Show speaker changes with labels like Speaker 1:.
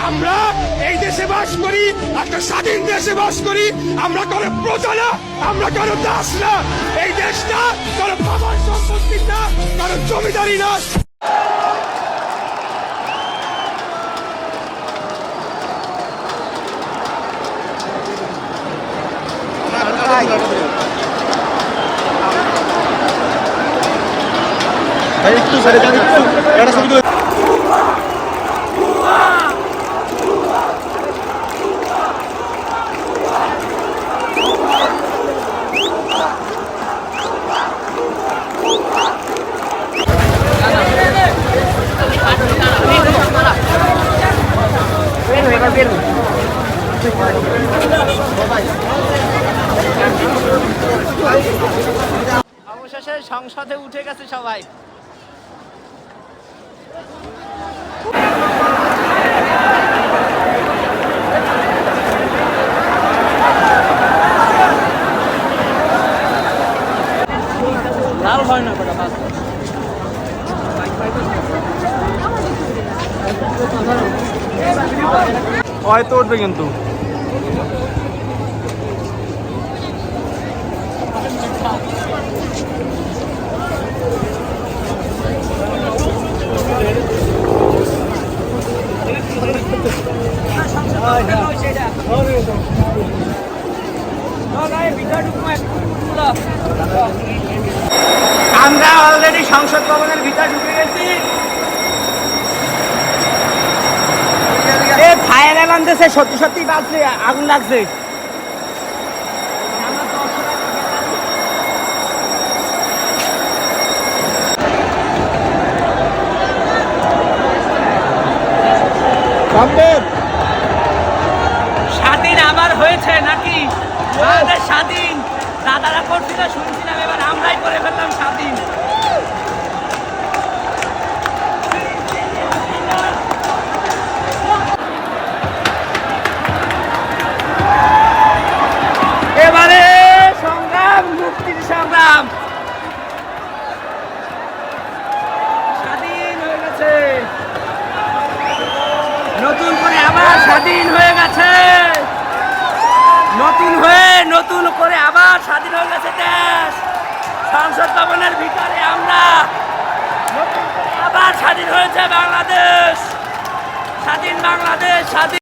Speaker 1: আমরা এই দেশে বাস করি, একটা স্বাধীন দেশে বাস করি। আমরা কারো প্রজা না, আমরা কারো দাস না। এই দেশটা কারো বাবার সম্পত্তি না, কারো জমিদারি না।
Speaker 2: একটু ছেড়ে যান, একটা ছবি তুলে।
Speaker 3: অবশেষে সংসদে উঠে গেছে সবাই। লাল হয় না কটা বাস
Speaker 2: হয়তো উঠবে কিন্তু
Speaker 3: আমরা অলরেডি সংসদ ভবনের ভিতরে ঢুকে গেছি। ফায়ার অ্যালার্ম দিয়েছে, সত্যি সত্যি বাজছে, আগুন লাগছে। স্বাধীন আবার হয়েছে নাকি? আমাদের স্বাধীন দাদারা করছিল শুনছিলাম, এবার আমরাই করে ফেললাম স্বাধীন। এবারে সংগ্রাম, মুক্তির সংগ্রাম। স্বাধীন হয়ে গেছে, নতুন করে আবার স্বাধীন হয়ে গেছে, নতুন করে আবার স্বাধীন হয়ে গেছে দেশ। সংসদ ভবনের ভিতরে আমরা নতুন করে আবার স্বাধীন হয়েছে বাংলাদেশ, স্বাধীন বাংলাদেশ, স্বাধীন।